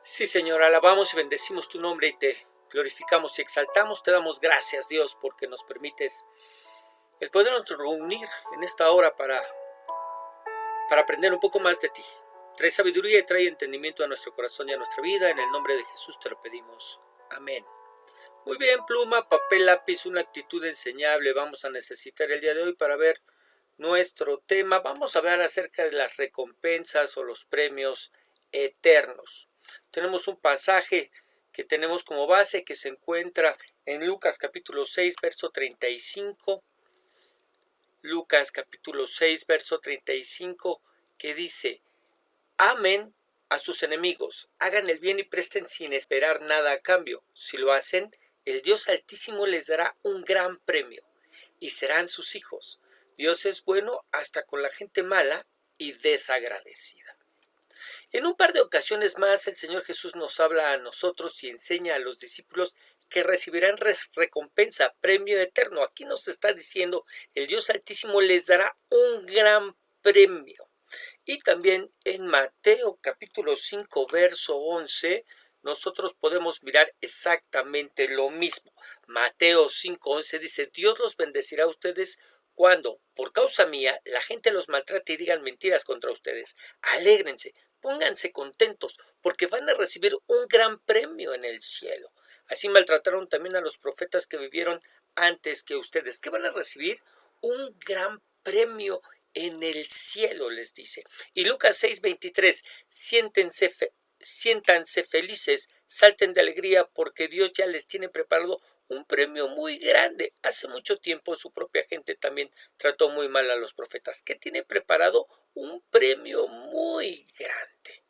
Sí, Señor, alabamos y bendecimos tu nombre y te glorificamos y exaltamos. Te damos gracias, Dios, porque nos permites el podernos reunir en esta hora para aprender un poco más de ti. Trae sabiduría y trae entendimiento a nuestro corazón y a nuestra vida. En el nombre de Jesús te lo pedimos. Amén. Muy bien, pluma, papel, lápiz, una actitud enseñable vamos a necesitar el día de hoy para ver nuestro tema. Vamos a hablar acerca de las recompensas o los premios eternos. Tenemos un pasaje que tenemos como base que se encuentra en Lucas capítulo 6, verso 35. Lucas capítulo 6, verso 35, que dice: amen a sus enemigos, hagan el bien y presten sin esperar nada a cambio. Si lo hacen, el Dios Altísimo les dará un gran premio y serán sus hijos. Dios es bueno hasta con la gente mala y desagradecida. En un par de ocasiones más, el Señor Jesús nos habla a nosotros y enseña a los discípulos que recibirán recompensa, premio eterno. Aquí nos está diciendo, el Dios Altísimo les dará un gran premio. Y también en Mateo capítulo 5, verso 11, nosotros podemos mirar exactamente lo mismo. Mateo 5:11 dice: Dios los bendecirá a ustedes cuando, por causa mía, la gente los maltrate y digan mentiras contra ustedes. Alégrense, pónganse contentos, porque van a recibir un gran premio en el cielo. Así maltrataron también a los profetas que vivieron antes que ustedes. ¿Qué van a recibir? Un gran premio en el cielo, les dice. Y Lucas 6:23, siéntanse felices, salten de alegría, porque Dios ya les tiene preparado un premio muy grande. Hace mucho tiempo su propia gente también trató muy mal a los profetas. ¿Qué tiene preparado? Un premio muy grande.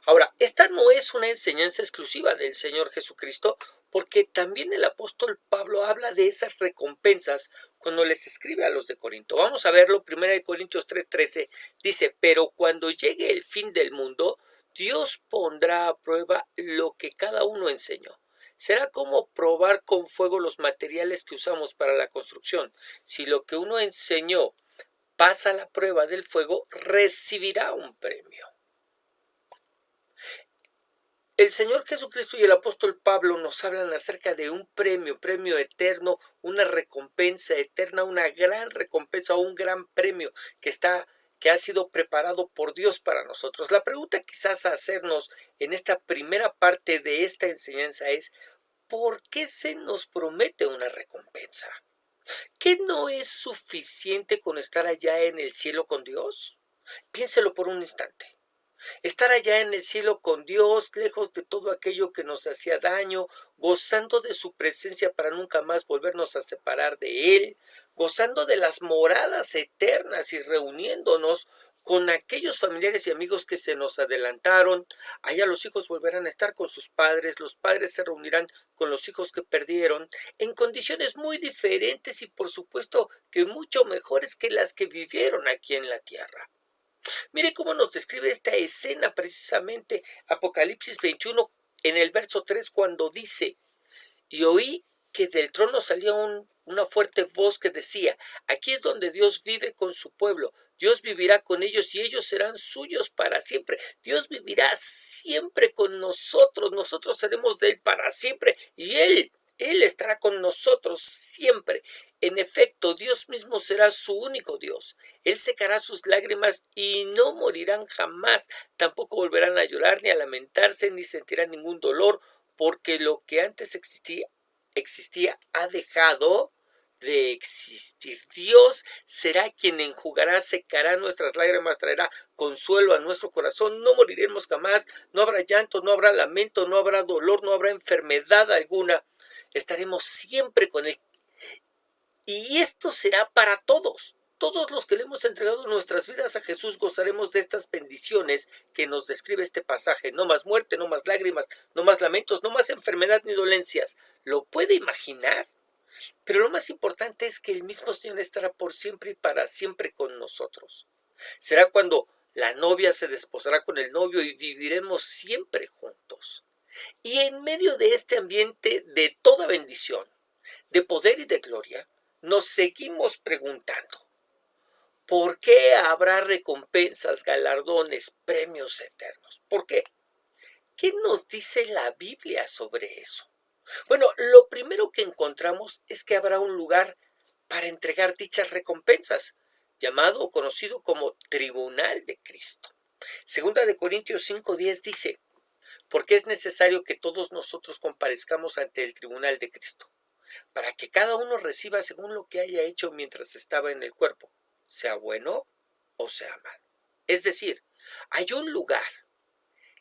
Ahora, esta no es una enseñanza exclusiva del Señor Jesucristo, porque también el apóstol Pablo habla de esas recompensas cuando les escribe a los de Corinto. Vamos a verlo, 1 Corintios 3:13 dice: pero cuando llegue el fin del mundo, Dios pondrá a prueba lo que cada uno enseñó. Será como probar con fuego los materiales que usamos para la construcción. Si lo que uno enseñó pasa la prueba del fuego, recibirá un premio. El Señor Jesucristo y el apóstol Pablo nos hablan acerca de un premio eterno, una recompensa eterna, una gran recompensa o un gran premio que ha sido preparado por Dios para nosotros. La pregunta quizás a hacernos en esta primera parte de esta enseñanza es: ¿por qué se nos promete una recompensa? ¿Qué no es suficiente con estar allá en el cielo con Dios? Piénselo por un instante. Estar allá en el cielo con Dios, lejos de todo aquello que nos hacía daño, gozando de su presencia para nunca más volvernos a separar de Él, gozando de las moradas eternas y reuniéndonos con aquellos familiares y amigos que se nos adelantaron. Allá los hijos volverán a estar con sus padres, los padres se reunirán con los hijos que perdieron, en condiciones muy diferentes y por supuesto que mucho mejores que las que vivieron aquí en la tierra. Mire cómo nos describe esta escena precisamente Apocalipsis 21 en el verso 3, cuando dice: y oí que del trono salía una fuerte voz que decía: aquí es donde Dios vive con su pueblo. Dios vivirá con ellos y ellos serán suyos para siempre. Dios vivirá siempre con nosotros. Nosotros seremos de Él para siempre y Él estará con nosotros siempre. En efecto, Dios mismo será su único Dios. Él secará sus lágrimas y no morirán jamás. Tampoco volverán a llorar, ni a lamentarse, ni sentirán ningún dolor, porque lo que antes existía ha dejado de existir. Dios será quien enjugará, secará nuestras lágrimas, traerá consuelo a nuestro corazón. No moriremos jamás, no habrá llanto, no habrá lamento, no habrá dolor, no habrá enfermedad alguna. Estaremos siempre con Él. Y esto será para todos. Todos los que le hemos entregado nuestras vidas a Jesús gozaremos de estas bendiciones que nos describe este pasaje. No más muerte, no más lágrimas, no más lamentos, no más enfermedad ni dolencias. ¿Lo puede imaginar? Pero lo más importante es que el mismo Señor estará por siempre y para siempre con nosotros. Será cuando la novia se desposará con el novio y viviremos siempre juntos. Y en medio de este ambiente de toda bendición, de poder y de gloria, nos seguimos preguntando: ¿por qué habrá recompensas, galardones, premios eternos? ¿Por qué? ¿Qué nos dice la Biblia sobre eso? Bueno, lo primero que encontramos es que habrá un lugar para entregar dichas recompensas, llamado o conocido como Tribunal de Cristo. Segunda de Corintios 5:10 dice: porque es necesario que todos nosotros comparezcamos ante el tribunal de Cristo, para que cada uno reciba según lo que haya hecho mientras estaba en el cuerpo, sea bueno o sea malo. Es decir, hay un lugar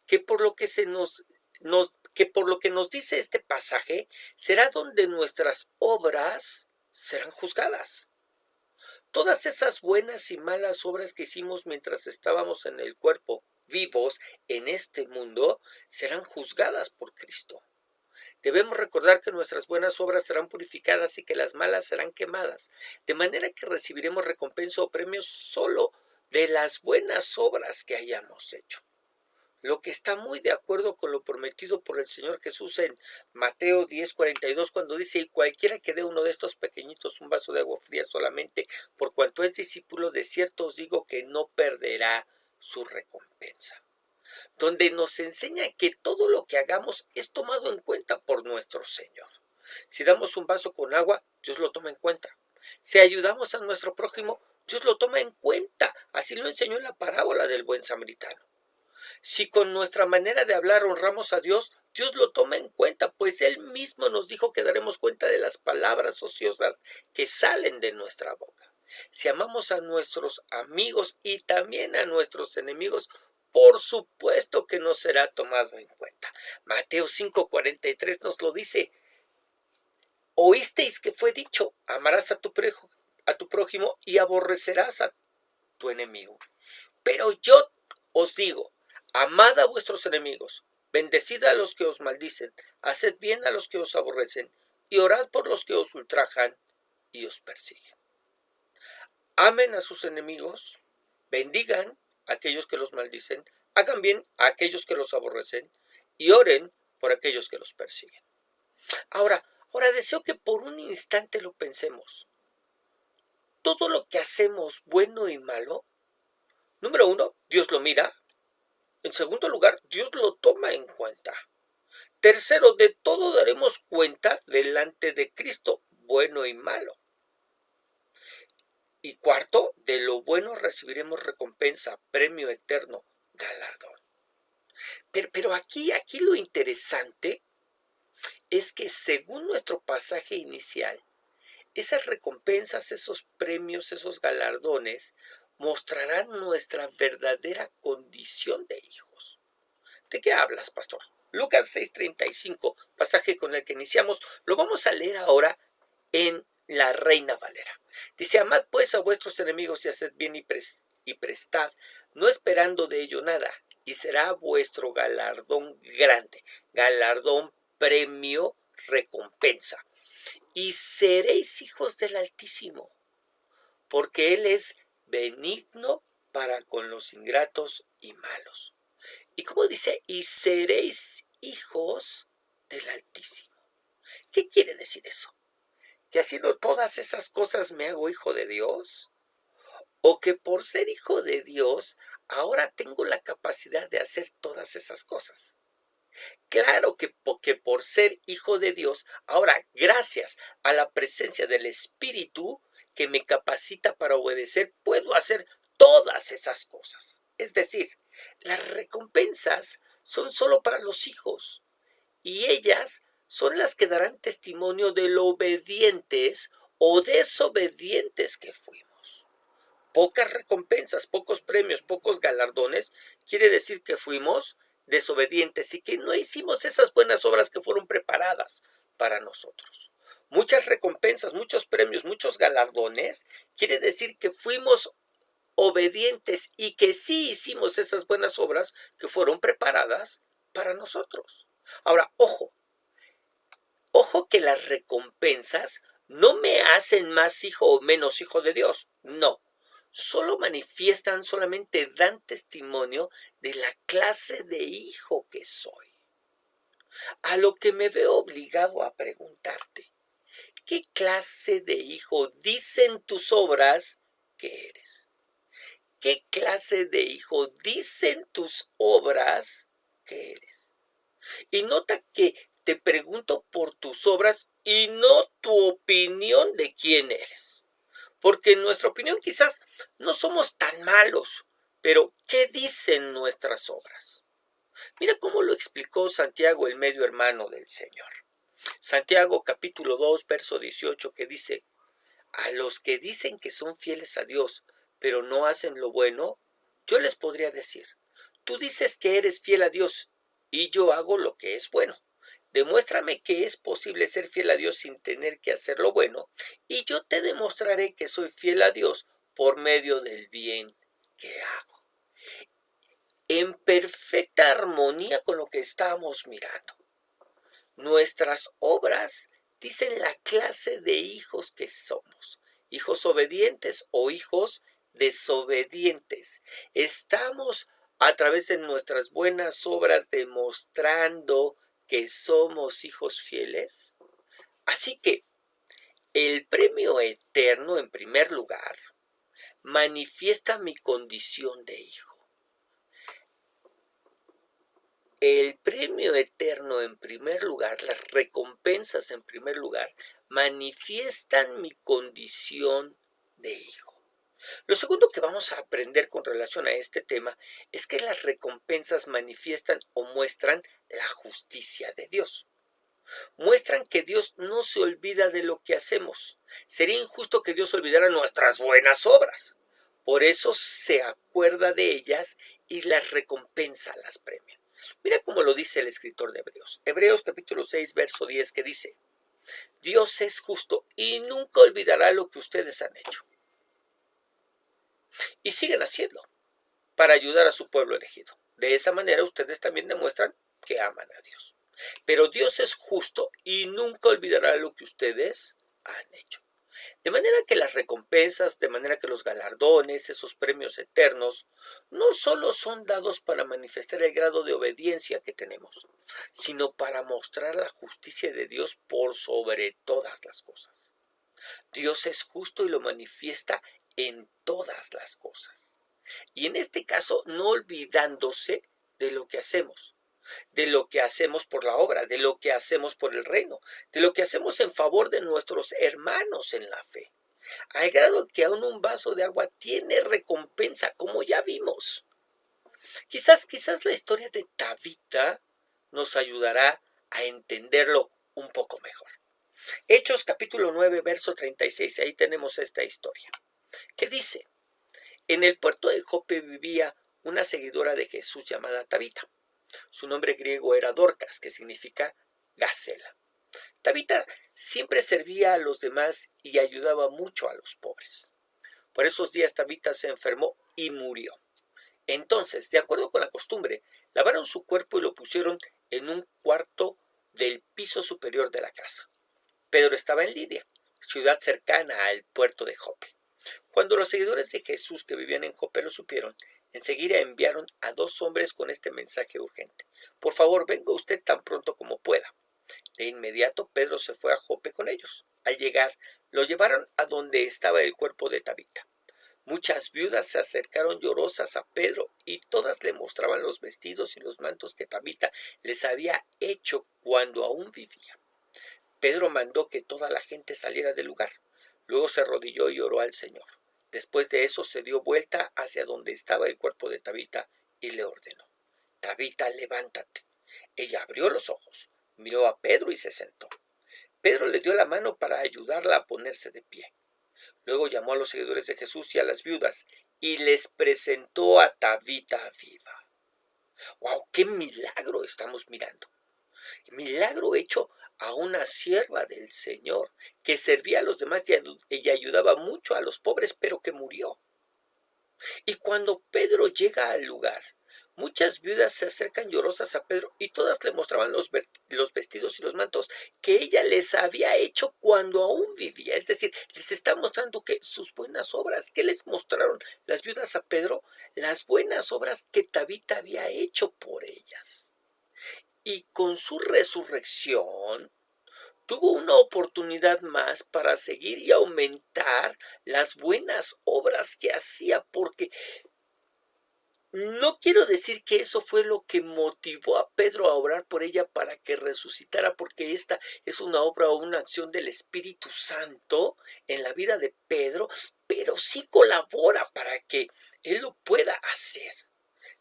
que por lo que nos dice este pasaje, será donde nuestras obras serán juzgadas. Todas esas buenas y malas obras que hicimos mientras estábamos en el cuerpo, vivos en este mundo, serán juzgadas por Cristo. Debemos recordar que nuestras buenas obras serán purificadas y que las malas serán quemadas, de manera que recibiremos recompensa o premios solo de las buenas obras que hayamos hecho. Lo que está muy de acuerdo con lo prometido por el Señor Jesús en Mateo 10:42, cuando dice: y cualquiera que dé uno de estos pequeñitos un vaso de agua fría solamente por cuanto es discípulo, de cierto os digo que no perderá su recompensa. Donde nos enseña que todo lo que hagamos es tomado en cuenta por nuestro Señor. Si damos un vaso con agua, Dios lo toma en cuenta. Si ayudamos a nuestro prójimo, Dios lo toma en cuenta. Así lo enseñó en la parábola del buen samaritano. Si con nuestra manera de hablar honramos a Dios, Dios lo toma en cuenta, pues Él mismo nos dijo que daremos cuenta de las palabras ociosas que salen de nuestra boca. Si amamos a nuestros amigos y también a nuestros enemigos, por supuesto que no será tomado en cuenta. Mateo 5:43 nos lo dice: oísteis que fue dicho, amarás a tu prójimo y aborrecerás a tu enemigo. Pero yo os digo, amad a vuestros enemigos, bendecid a los que os maldicen, haced bien a los que os aborrecen, y orad por los que os ultrajan y os persiguen. Amen a sus enemigos, bendigan a aquellos que los maldicen, hagan bien a aquellos que los aborrecen, y oren por aquellos que los persiguen. Ahora deseo que por un instante lo pensemos. Todo lo que hacemos, bueno y malo, número uno, Dios lo mira. En segundo lugar, Dios lo toma en cuenta. Tercero, de todo daremos cuenta delante de Cristo, bueno y malo. Y cuarto, de lo bueno recibiremos recompensa, premio eterno, galardón. Pero aquí lo interesante es que según nuestro pasaje inicial, esas recompensas, esos premios, esos galardones, mostrarán nuestra verdadera condición de hijos. ¿De qué hablas, pastor? Lucas 6:35, pasaje con el que iniciamos, lo vamos a leer ahora en la Reina Valera. Dice: amad pues a vuestros enemigos y haced bien y prestad, no esperando de ello nada, y será vuestro galardón grande, galardón, premio, recompensa. Y seréis hijos del Altísimo, porque Él es benigno para con los ingratos y malos. ¿Y cómo dice? Y seréis hijos del Altísimo. ¿Qué quiere decir eso? ¿Que haciendo todas esas cosas me hago hijo de Dios? ¿O que por ser hijo de Dios ahora tengo la capacidad de hacer todas esas cosas? Claro que por ser hijo de Dios, ahora gracias a la presencia del Espíritu que me capacita para obedecer, puedo hacer todas esas cosas. Es decir, las recompensas son solo para los hijos y ellas son las que darán testimonio de lo obedientes o desobedientes que fuimos. Pocas recompensas, pocos premios, pocos galardones, quiere decir que fuimos desobedientes y que no hicimos esas buenas obras que fueron preparadas para nosotros. Muchas recompensas, muchos premios, muchos galardones, quiere decir que fuimos obedientes y que sí hicimos esas buenas obras que fueron preparadas para nosotros. Ahora, ojo que las recompensas no me hacen más hijo o menos hijo de Dios, no. Solamente dan testimonio de la clase de hijo que soy. A lo que me veo obligado a preguntarte: ¿qué clase de hijo dicen tus obras que eres? ¿Qué clase de hijo dicen tus obras que eres? Y nota que te pregunto por tus obras y no tu opinión de quién eres. Porque en nuestra opinión quizás no somos tan malos, pero ¿qué dicen nuestras obras? Mira cómo lo explicó Santiago, el medio hermano del Señor. Santiago capítulo 2, verso 18, que dice: a los que dicen que son fieles a Dios, pero no hacen lo bueno, yo les podría decir: tú dices que eres fiel a Dios, y yo hago lo que es bueno. Demuéstrame que es posible ser fiel a Dios sin tener que hacer lo bueno, y yo te demostraré que soy fiel a Dios por medio del bien que hago. En perfecta armonía con lo que estamos mirando. Nuestras obras dicen la clase de hijos que somos, hijos obedientes o hijos desobedientes. Estamos a través de nuestras buenas obras demostrando que somos hijos fieles. Así que el premio eterno, en primer lugar, manifiesta mi condición de hijo. El premio eterno, en primer lugar, las recompensas, en primer lugar, manifiestan mi condición de hijo. Lo segundo que vamos a aprender con relación a este tema es que las recompensas manifiestan o muestran la justicia de Dios. Muestran que Dios no se olvida de lo que hacemos. Sería injusto que Dios olvidara nuestras buenas obras. Por eso se acuerda de ellas y las recompensa, las premia. Mira cómo lo dice el escritor de Hebreos. Hebreos capítulo 6, verso 10, que dice: Dios es justo y nunca olvidará lo que ustedes han hecho. Y siguen haciendo para ayudar a su pueblo elegido. De esa manera ustedes también demuestran que aman a Dios. Pero Dios es justo y nunca olvidará lo que ustedes han hecho. De manera que las recompensas, de manera que los galardones, esos premios eternos, no solo son dados para manifestar el grado de obediencia que tenemos, sino para mostrar la justicia de Dios por sobre todas las cosas. Dios es justo y lo manifiesta en todas las cosas. Y en este caso, no olvidándose de lo que hacemos, de lo que hacemos por la obra, de lo que hacemos por el reino, de lo que hacemos en favor de nuestros hermanos en la fe, al grado que aún un vaso de agua tiene recompensa, como ya vimos. Quizás la historia de Tabita nos ayudará a entenderlo un poco mejor. Hechos capítulo 9, verso 36, ahí tenemos esta historia, que dice: en el puerto de Jope vivía una seguidora de Jesús llamada Tabita. Su nombre griego era Dorcas, que significa Gacela. Tabita siempre servía a los demás y ayudaba mucho a los pobres. Por esos días Tabita se enfermó y murió. Entonces, de acuerdo con la costumbre, lavaron su cuerpo y lo pusieron en un cuarto del piso superior de la casa. Pedro estaba en Lidia, ciudad cercana al puerto de Jope. Cuando los seguidores de Jesús que vivían en Jope lo supieron, enseguida enviaron a 2 hombres con este mensaje urgente: por favor, venga usted tan pronto como pueda. De inmediato Pedro se fue a Jope con ellos. Al llegar, lo llevaron a donde estaba el cuerpo de Tabita. Muchas viudas se acercaron llorosas a Pedro y todas le mostraban los vestidos y los mantos que Tabita les había hecho cuando aún vivía. Pedro mandó que toda la gente saliera del lugar. Luego se arrodilló y oró al Señor. Después de eso se dio vuelta hacia donde estaba el cuerpo de Tabita y le ordenó: Tabita, levántate. Ella abrió los ojos, miró a Pedro y se sentó. Pedro le dio la mano para ayudarla a ponerse de pie. Luego llamó a los seguidores de Jesús y a las viudas y les presentó a Tabita viva. ¡Wow! ¡Qué milagro estamos mirando! Milagro hecho a una sierva del Señor que servía a los demás y ayudaba mucho a los pobres, pero que murió. Y cuando Pedro llega al lugar, muchas viudas se acercan llorosas a Pedro y todas le mostraban los vestidos y los mantos que ella les había hecho cuando aún vivía. Es decir, les está mostrando que sus buenas obras. ¿Qué les mostraron las viudas a Pedro? Las buenas obras que Tabita había hecho por ellas. Y con su resurrección tuvo una oportunidad más para seguir y aumentar las buenas obras que hacía, porque No quiero decir que eso fue lo que motivó a Pedro a orar por ella para que resucitara, porque esta es una obra o una acción del Espíritu Santo en la vida de Pedro, pero sí colabora para que él lo pueda hacer.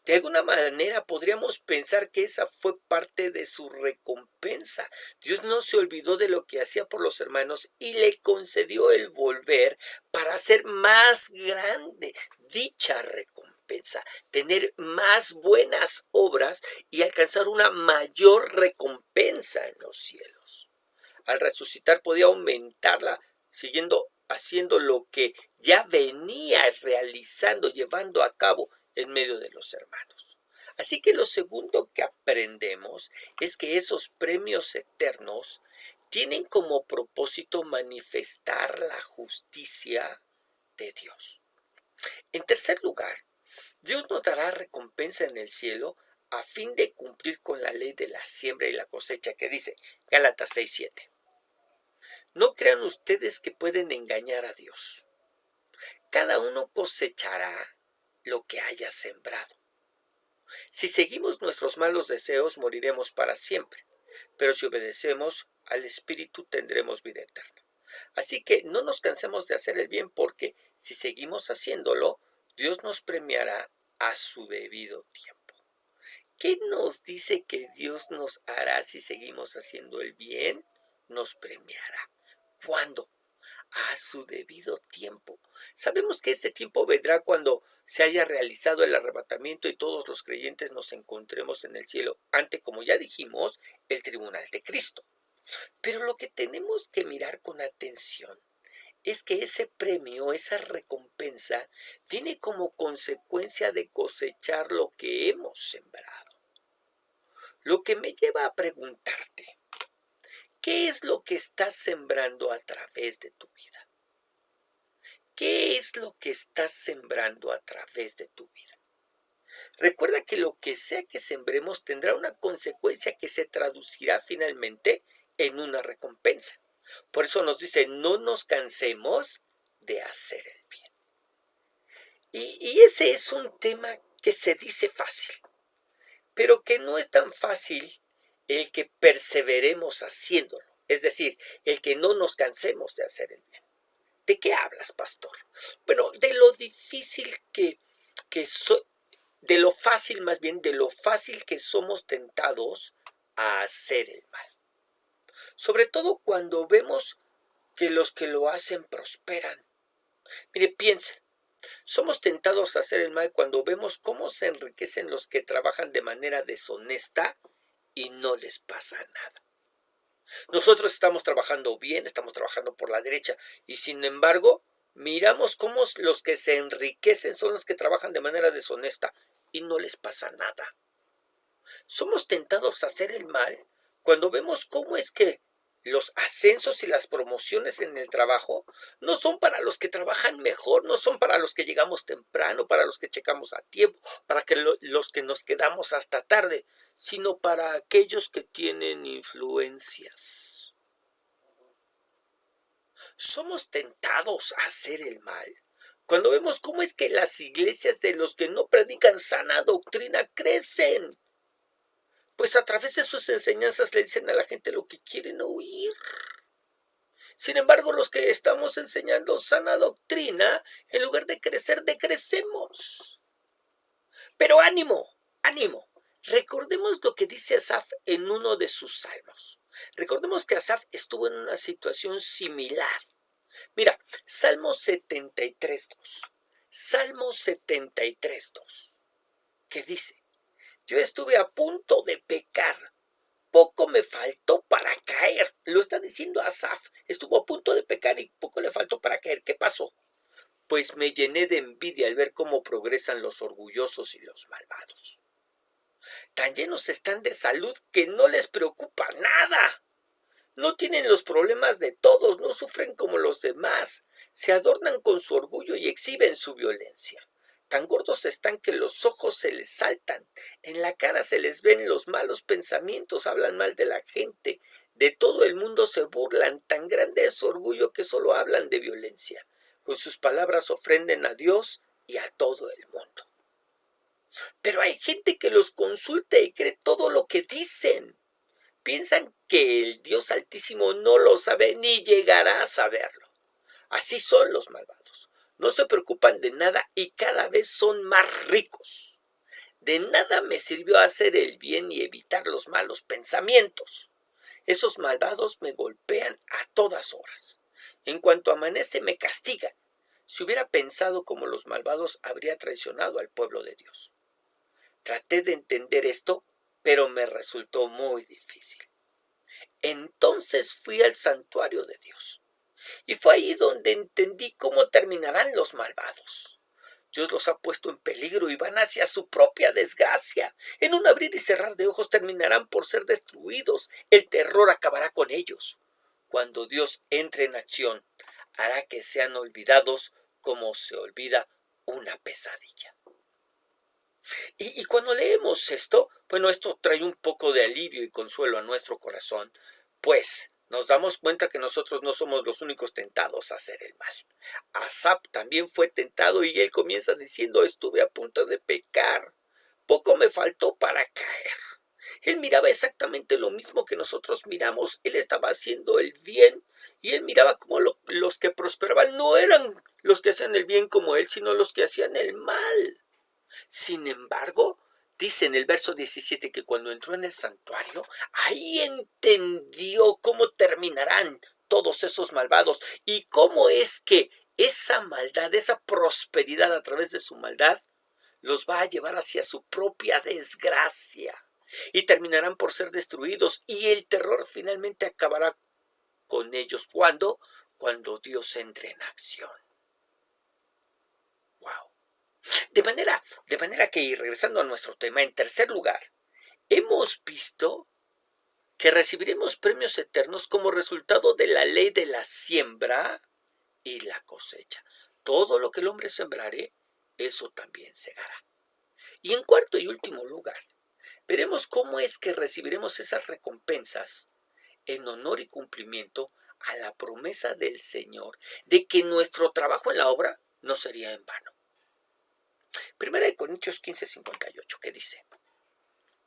De alguna manera podríamos pensar que esa fue parte de su recompensa. Dios no se olvidó de lo que hacía por los hermanos y le concedió el volver para hacer más grande dicha recompensa, tener más buenas obras y alcanzar una mayor recompensa en los cielos. Al resucitar podía aumentarla haciendo lo que ya venía realizando, llevando a cabo en medio de los hermanos. Así que lo segundo que aprendemos es que esos premios eternos tienen como propósito manifestar la justicia de Dios. En tercer lugar, Dios nos dará recompensa en el cielo a fin de cumplir con la ley de la siembra y la cosecha que dice Gálatas 6:7. No crean ustedes que pueden engañar a Dios. Cada uno cosechará lo que haya sembrado. Si seguimos nuestros malos deseos, moriremos para siempre, pero si obedecemos al Espíritu tendremos vida eterna. Así que no nos cansemos de hacer el bien, porque si seguimos haciéndolo, Dios nos premiará a su debido tiempo. ¿Qué nos dice que Dios nos hará si seguimos haciendo el bien? Nos premiará. ¿Cuándo? A su debido tiempo. Sabemos que este tiempo vendrá cuando se haya realizado el arrebatamiento y todos los creyentes nos encontremos en el cielo ante, como ya dijimos, el tribunal de Cristo. Pero lo que tenemos que mirar con atención es que ese premio, esa recompensa, viene como consecuencia de cosechar lo que hemos sembrado. Lo que me lleva a preguntarte, ¿qué es lo que estás sembrando a través de tu vida? ¿Qué es lo que estás sembrando a través de tu vida? Recuerda que lo que sea que sembremos tendrá una consecuencia que se traducirá finalmente en una recompensa. Por eso nos dice, no nos cansemos de hacer el bien. Y ese es un tema que se dice fácil, pero que no es tan fácil el que perseveremos haciéndolo. Es decir, el que no nos cansemos de hacer el bien. ¿De qué hablas, pastor? Bueno, de lo difícil de lo fácil más bien, de lo fácil que somos tentados a hacer el mal. Sobre todo cuando vemos que los que lo hacen prosperan. Mire, piensen, somos tentados a hacer el mal cuando vemos cómo se enriquecen los que trabajan de manera deshonesta y no les pasa nada. Nosotros estamos trabajando bien, estamos trabajando por la derecha y sin embargo miramos cómo los que se enriquecen son los que trabajan de manera deshonesta y no les pasa nada. Somos tentados a hacer el mal cuando vemos cómo es que los ascensos y las promociones en el trabajo no son para los que trabajan mejor, no son para los que llegamos temprano, para los que checamos a tiempo, para los que nos quedamos hasta tarde, sino para aquellos que tienen influencias. Somos tentados a hacer el mal cuando vemos cómo es que las iglesias de los que no predican sana doctrina crecen, pues a través de sus enseñanzas le dicen a la gente lo que quieren oír. Sin embargo, los que estamos enseñando sana doctrina, en lugar de crecer, decrecemos. Pero ánimo, ánimo. Recordemos lo que dice Asaf en uno de sus salmos. Recordemos que Asaf estuvo en una situación similar. Mira, Salmo 73:2. Salmo 73:2. ¿Qué dice? Yo estuve a punto de pecar. Poco me faltó para caer. Lo está diciendo Asaf. Estuvo a punto de pecar y poco le faltó para caer. ¿Qué pasó? Pues me llené de envidia al ver cómo progresan los orgullosos y los malvados. Tan llenos están de salud que no les preocupa nada. No tienen los problemas de todos, no sufren como los demás. Se adornan con su orgullo y exhiben su violencia. Tan gordos están que los ojos se les saltan. En la cara se les ven los malos pensamientos, hablan mal de la gente. De todo el mundo se burlan. Tan grande es su orgullo que solo hablan de violencia. Con sus palabras ofenden a Dios y a todo el mundo. Pero hay gente que los consulta y cree todo lo que dicen. Piensan que el Dios Altísimo no lo sabe ni llegará a saberlo. Así son los malvados. No se preocupan de nada y cada vez son más ricos. De nada me sirvió hacer el bien y evitar los malos pensamientos. Esos malvados me golpean a todas horas. En cuanto amanece me castigan. Si hubiera pensado como los malvados, habría traicionado al pueblo de Dios. Traté de entender esto, pero me resultó muy difícil. Entonces fui al santuario de Dios. Y fue ahí donde entendí cómo terminarán los malvados. Dios los ha puesto en peligro y van hacia su propia desgracia. En un abrir y cerrar de ojos terminarán por ser destruidos. El terror acabará con ellos. Cuando Dios entre en acción, hará que sean olvidados como se olvida una pesadilla. Y cuando leemos esto, bueno, esto trae un poco de alivio y consuelo a nuestro corazón, pues nos damos cuenta que nosotros no somos los únicos tentados a hacer el mal. Asap también fue tentado y él comienza diciendo: estuve a punto de pecar, poco me faltó para caer. Él miraba exactamente lo mismo que nosotros miramos. Él estaba haciendo el bien y él miraba cómo los que prosperaban no eran los que hacían el bien como él, sino los que hacían el mal. Sin embargo, dice en el verso 17 que cuando entró en el santuario, ahí entendió cómo terminarán todos esos malvados y cómo es que esa maldad, esa prosperidad a través de su maldad, los va a llevar hacia su propia desgracia y terminarán por ser destruidos y el terror finalmente acabará con ellos. ¿Cuándo? Cuando Dios entre en acción. Wow. De manera que, y regresando a nuestro tema, en tercer lugar, hemos visto que recibiremos premios eternos como resultado de la ley de la siembra y la cosecha. Todo lo que el hombre sembrare, eso también segará. Y en cuarto y último lugar, veremos cómo es que recibiremos esas recompensas en honor y cumplimiento a la promesa del Señor de que nuestro trabajo en la obra no sería en vano. Primera de Corintios 15:58, que dice: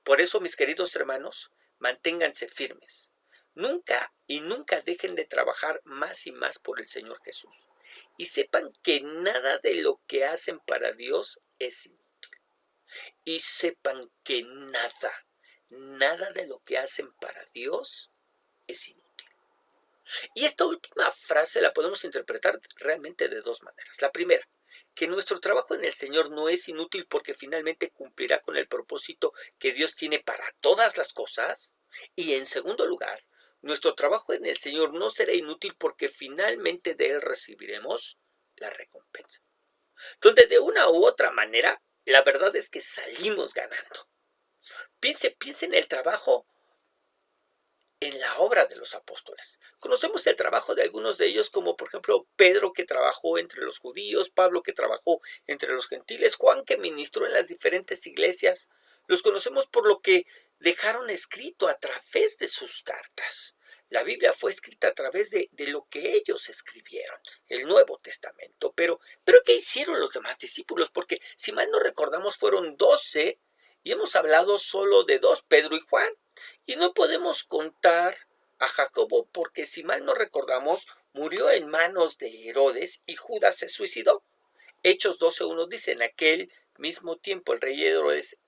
por eso, mis queridos hermanos, manténganse firmes. Nunca dejen de trabajar más y más por el Señor Jesús. Y sepan que nada de lo que hacen para Dios es inútil. Y sepan que nada de lo que hacen para Dios es inútil. Y esta última frase la podemos interpretar realmente de dos maneras. La primera, que nuestro trabajo en el Señor no es inútil porque finalmente cumplirá con el propósito que Dios tiene para todas las cosas. Y en segundo lugar, nuestro trabajo en el Señor no será inútil porque finalmente de Él recibiremos la recompensa. Donde de una u otra manera, la verdad es que salimos ganando. Piense en el trabajo en la obra de los apóstoles. Conocemos el trabajo de algunos de ellos, como por ejemplo Pedro, que trabajó entre los judíos, Pablo, que trabajó entre los gentiles, Juan, que ministró en las diferentes iglesias. Los conocemos por lo que dejaron escrito a través de sus cartas. La Biblia fue escrita a través de lo que ellos escribieron, el Nuevo Testamento. Pero ¿qué hicieron los demás discípulos? Porque si mal no recordamos, fueron 12 y hemos hablado solo de 2, Pedro y Juan. Y no podemos contar a Jacobo porque, si mal no recordamos, murió en manos de Herodes y Judas se suicidó. Hechos 12:1 dice: en aquel mismo tiempo el rey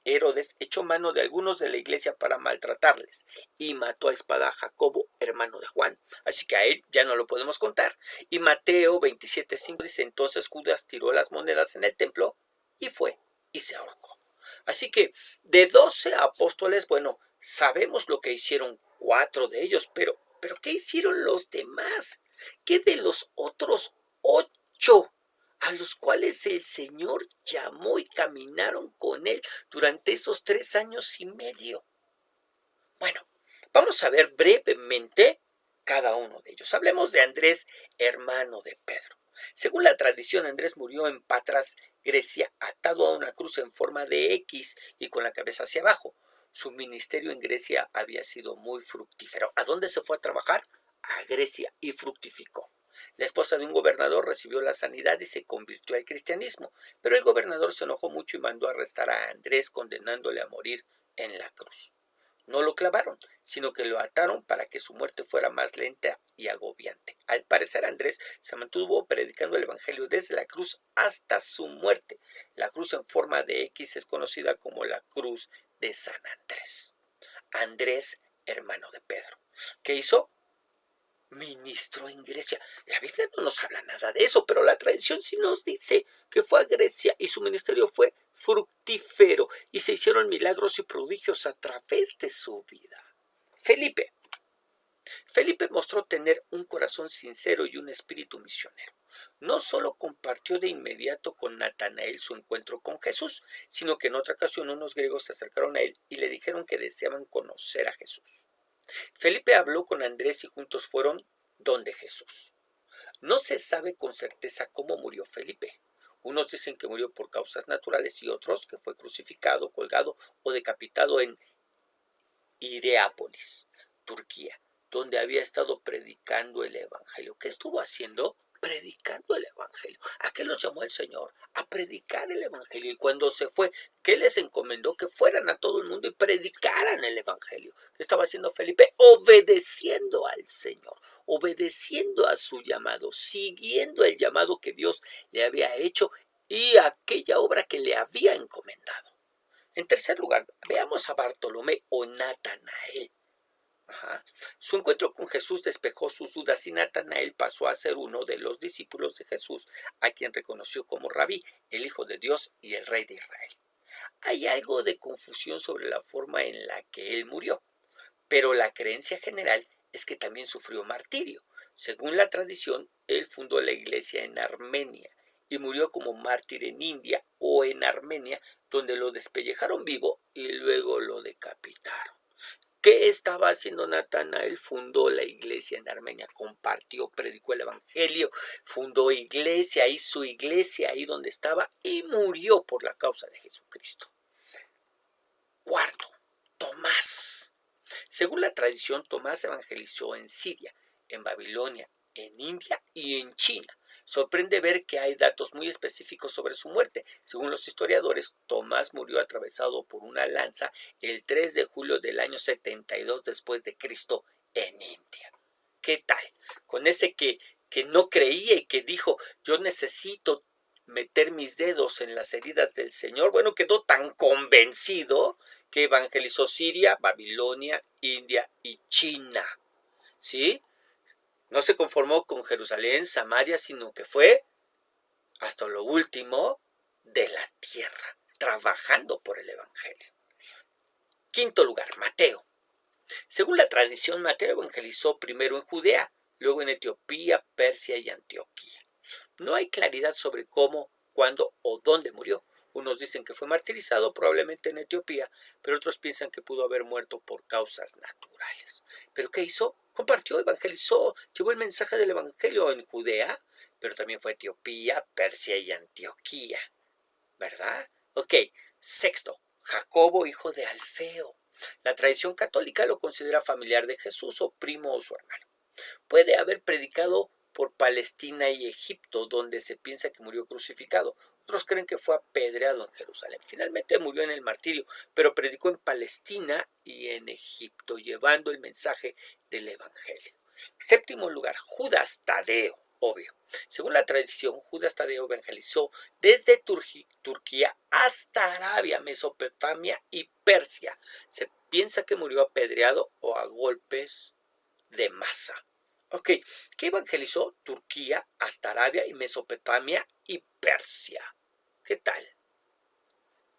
Herodes echó mano de algunos de la iglesia para maltratarles y mató a espada a Jacobo, hermano de Juan. Así que a él ya no lo podemos contar. Y Mateo 27:5 dice: entonces Judas tiró las monedas en el templo y fue y se ahorcó. Así que de 12 apóstoles, bueno, sabemos lo que hicieron 4 de ellos, pero ¿qué hicieron los demás? ¿Qué de los otros 8 a los cuales el Señor llamó y caminaron con Él durante esos 3 años y medio? Bueno, vamos a ver brevemente cada uno de ellos. Hablemos de Andrés, hermano de Pedro. Según la tradición, Andrés murió en Patras, Grecia, atado a una cruz en forma de X y con la cabeza hacia abajo. Su ministerio en Grecia había sido muy fructífero. ¿A dónde se fue a trabajar? A Grecia, y fructificó. La esposa de un gobernador recibió la sanidad y se convirtió al cristianismo, pero el gobernador se enojó mucho y mandó arrestar a Andrés, condenándole a morir en la cruz. No lo clavaron, sino que lo ataron para que su muerte fuera más lenta y agobiante. Al parecer, Andrés se mantuvo predicando el evangelio desde la cruz hasta su muerte. La cruz en forma de X es conocida como la cruz de San Andrés. Andrés, hermano de Pedro. ¿Qué hizo? Ministró en Grecia. La Biblia no nos habla nada de eso, pero la tradición sí nos dice que fue a Grecia y su ministerio fue fructífero y se hicieron milagros y prodigios a través de su vida. Felipe. Felipe mostró tener un corazón sincero y un espíritu misionero. No solo compartió de inmediato con Natanael su encuentro con Jesús, sino que en otra ocasión unos griegos se acercaron a él y le dijeron que deseaban conocer a Jesús. Felipe habló con Andrés y juntos fueron donde Jesús. No se sabe con certeza cómo murió Felipe. Unos dicen que murió por causas naturales y otros que fue crucificado, colgado o decapitado en Hierápolis, Turquía, donde había estado predicando el evangelio. ¿Qué estuvo haciendo? Predicando el evangelio. ¿A qué los llamó el Señor? A predicar el evangelio. Y cuando se fue, ¿qué les encomendó? Que fueran a todo el mundo y predicaran el evangelio. ¿Qué estaba haciendo Felipe? Obedeciendo al Señor, obedeciendo a su llamado, siguiendo el llamado que Dios le había hecho y aquella obra que le había encomendado. En tercer lugar, veamos a Bartolomé o Natanael. Su encuentro con Jesús despejó sus dudas y Natanael pasó a ser uno de los discípulos de Jesús, a quien reconoció como Rabí, el Hijo de Dios y el Rey de Israel. Hay algo de confusión sobre la forma en la que él murió, pero la creencia general es que también sufrió martirio. Según la tradición, él fundó la iglesia en Armenia y murió como mártir en India o en Armenia, donde lo despellejaron vivo y luego lo decapitaron. ¿Qué estaba haciendo Natanael? Fundó la iglesia en Armenia, compartió, predicó el evangelio, fundó iglesia, hizo iglesia ahí donde estaba y murió por la causa de Jesucristo. Cuarto, Tomás. Según la tradición, Tomás evangelizó en Siria, en Babilonia, en India y en China. Sorprende ver que hay datos muy específicos sobre su muerte. Según los historiadores, Tomás murió atravesado por una lanza el 3 de julio del año 72 después de Cristo en India. ¿Qué tal? Con ese que no creía y que dijo, yo necesito meter mis dedos en las heridas del Señor. Bueno, quedó tan convencido que evangelizó Siria, Babilonia, India y China. ¿Sí? No se conformó con Jerusalén, Samaria, sino que fue hasta lo último de la tierra, trabajando por el evangelio. Quinto lugar, Mateo. Según la tradición, Mateo evangelizó primero en Judea, luego en Etiopía, Persia y Antioquía. No hay claridad sobre cómo, cuándo o dónde murió. Unos dicen que fue martirizado probablemente en Etiopía, pero otros piensan que pudo haber muerto por causas naturales. ¿Pero qué hizo? Compartió, evangelizó, llevó el mensaje del evangelio en Judea, pero también fue a Etiopía, Persia y Antioquía. ¿Verdad? Ok, sexto, Jacobo, hijo de Alfeo. La tradición católica lo considera familiar de Jesús o primo o su hermano. Puede haber predicado por Palestina y Egipto, donde se piensa que murió crucificado. Otros creen que fue apedreado en Jerusalén. Finalmente murió en el martirio, pero predicó en Palestina y en Egipto, llevando el mensaje del evangelio. Séptimo lugar, Judas Tadeo, obvio. Según la tradición, Judas Tadeo evangelizó desde Turquía hasta Arabia, Mesopotamia y Persia. Se piensa que murió apedreado o a golpes de masa. Ok, ¿qué evangelizó? Turquía hasta Arabia y Mesopotamia y Persia. ¿Qué tal?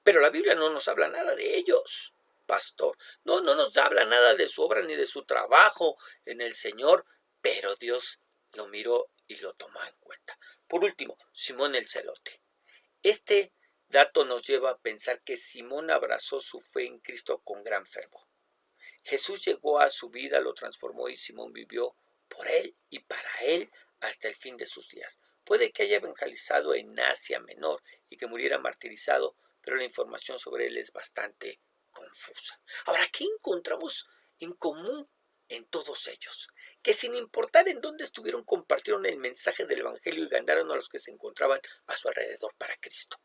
Pero la Biblia no nos habla nada de ellos, pastor. No nos habla nada de su obra ni de su trabajo en el Señor, pero Dios lo miró y lo tomó en cuenta. Por último, Simón el Celote. Este dato nos lleva a pensar que Simón abrazó su fe en Cristo con gran fervor. Jesús llegó a su vida, lo transformó y Simón vivió por él y para él hasta el fin de sus días. Puede que haya evangelizado en Asia Menor y que muriera martirizado, pero la información sobre él es bastante confusa. Ahora, ¿qué encontramos en común en todos ellos, que sin importar en dónde estuvieron, compartieron el mensaje del Evangelio y ganaron a los que se encontraban a su alrededor para Cristo.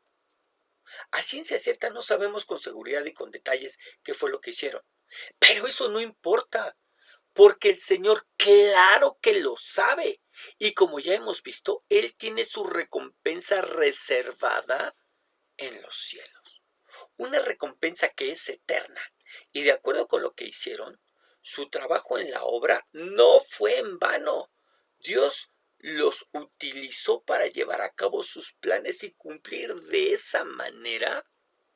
A ciencia cierta no sabemos con seguridad y con detalles qué fue lo que hicieron, pero eso no importa, porque el Señor claro que lo sabe. Y como ya hemos visto, Él tiene su recompensa reservada en los cielos. Una recompensa que es eterna. Y de acuerdo con lo que hicieron, su trabajo en la obra no fue en vano. Dios los utilizó para llevar a cabo sus planes y cumplir de esa manera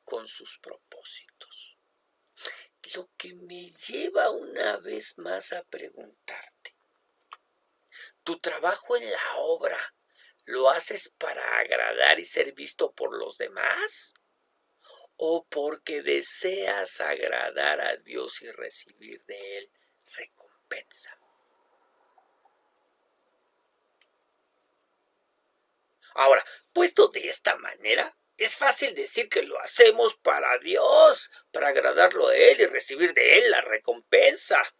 con sus propósitos. Lo que me lleva una vez más a preguntarte, ¿tu trabajo en la obra lo haces para agradar y ser visto por los demás? ¿O porque deseas agradar a Dios y recibir de Él recompensa? Ahora, puesto de esta manera, es fácil decir que lo hacemos para Dios, para agradarlo a Él y recibir de Él la recompensa.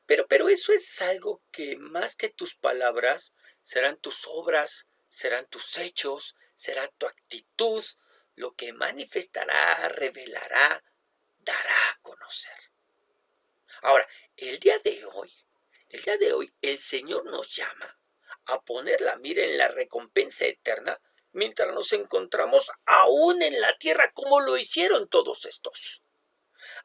Pero eso es algo que más que tus palabras, serán tus obras, serán tus hechos, será tu actitud, lo que manifestará, revelará, dará a conocer. Ahora, el día de hoy, el Señor nos llama a poner la mira en la recompensa eterna mientras nos encontramos aún en la tierra, como lo hicieron todos estos.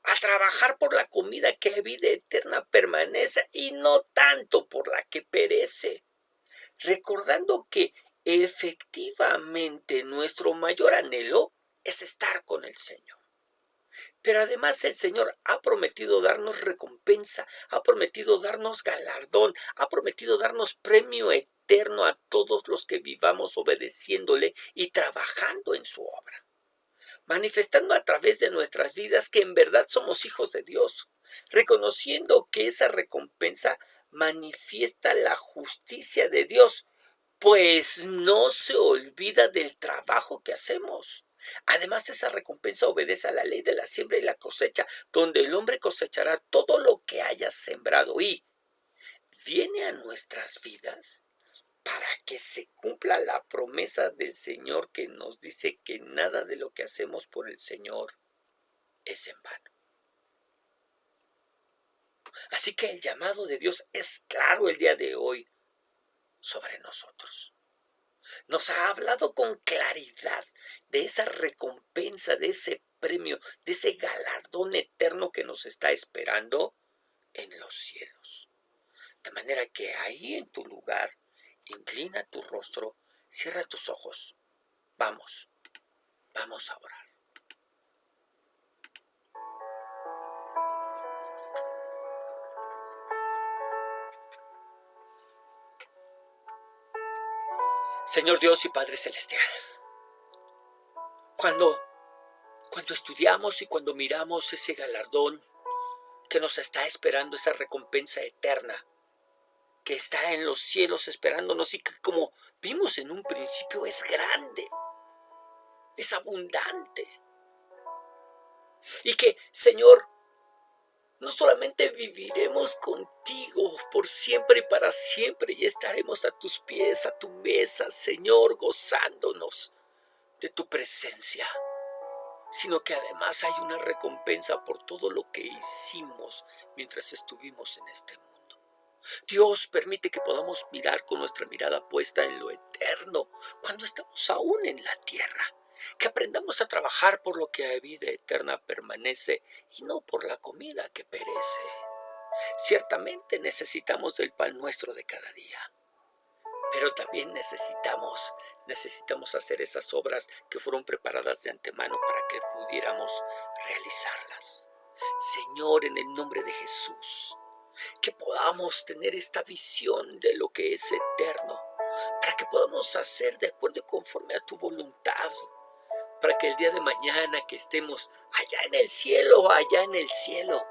A trabajar por la comida que a vida eterna permanece y no tanto por la que perece, recordando que efectivamente nuestro mayor anhelo es estar con el Señor. Pero además el Señor ha prometido darnos recompensa, ha prometido darnos galardón, ha prometido darnos premio eterno a todos los que vivamos obedeciéndole y trabajando en su obra, manifestando a través de nuestras vidas que en verdad somos hijos de Dios, reconociendo que esa recompensa manifiesta la justicia de Dios, pues no se olvida del trabajo que hacemos. Además, esa recompensa obedece a la ley de la siembra y la cosecha, donde el hombre cosechará todo lo que haya sembrado y viene a nuestras vidas para que se cumpla la promesa del Señor que nos dice que nada de lo que hacemos por el Señor es en vano. Así que el llamado de Dios es claro el día de hoy sobre nosotros. Nos ha hablado con claridad de esa recompensa, de ese premio, de ese galardón eterno que nos está esperando en los cielos. De manera que ahí en tu lugar, inclina tu rostro, cierra tus ojos. Vamos a orar. Señor Dios y Padre Celestial, cuando estudiamos y cuando miramos ese galardón que nos está esperando, esa recompensa eterna que está en los cielos esperándonos y que, como vimos en un principio, es grande, es abundante. Y que, Señor, no solamente viviremos contigo por siempre y para siempre y estaremos a tus pies, a tu mesa, Señor, gozándonos de tu presencia, sino que además hay una recompensa por todo lo que hicimos mientras estuvimos en este mundo. Dios, permite que podamos mirar con nuestra mirada puesta en lo eterno cuando estamos aún en la tierra. Que aprendamos a trabajar por lo que a vida eterna permanece y no por la comida que perece. Ciertamente necesitamos del pan nuestro de cada día, pero también necesitamos hacer esas obras que fueron preparadas de antemano para que pudiéramos realizarlas. Señor, en el nombre de Jesús, que podamos tener esta visión de lo que es eterno, para que podamos hacer de acuerdo y conforme a tu voluntad, para que el día de mañana que estemos allá en el cielo,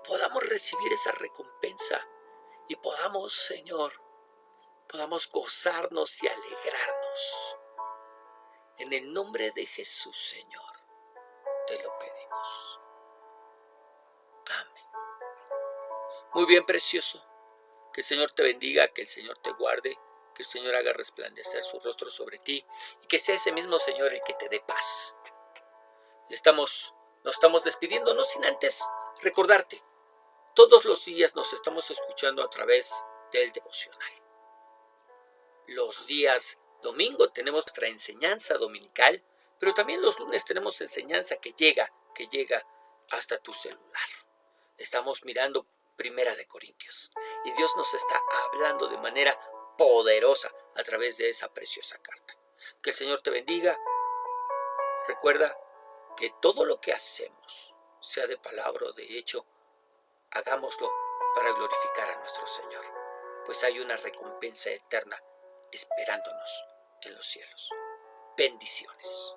podamos recibir esa recompensa y podamos, Señor, podamos gozarnos y alegrarnos. En el nombre de Jesús, Señor, te lo pedimos. Amén. Muy bien, precioso. Que el Señor te bendiga, que el Señor te guarde, que el Señor haga resplandecer su rostro sobre ti y que sea ese mismo Señor el que te dé paz. Nos estamos despidiendo, no sin antes recordarte, todos los días nos estamos escuchando a través del devocional. Los días domingo tenemos nuestra enseñanza dominical, pero también los lunes tenemos enseñanza que llega hasta tu celular. Estamos mirando Primera de Corintios y Dios nos está hablando de manera poderosa a través de esa preciosa carta. Que el Señor te bendiga. Recuerda que todo lo que hacemos, sea de palabra o de hecho, hagámoslo para glorificar a nuestro Señor, pues hay una recompensa eterna esperándonos en los cielos. Bendiciones.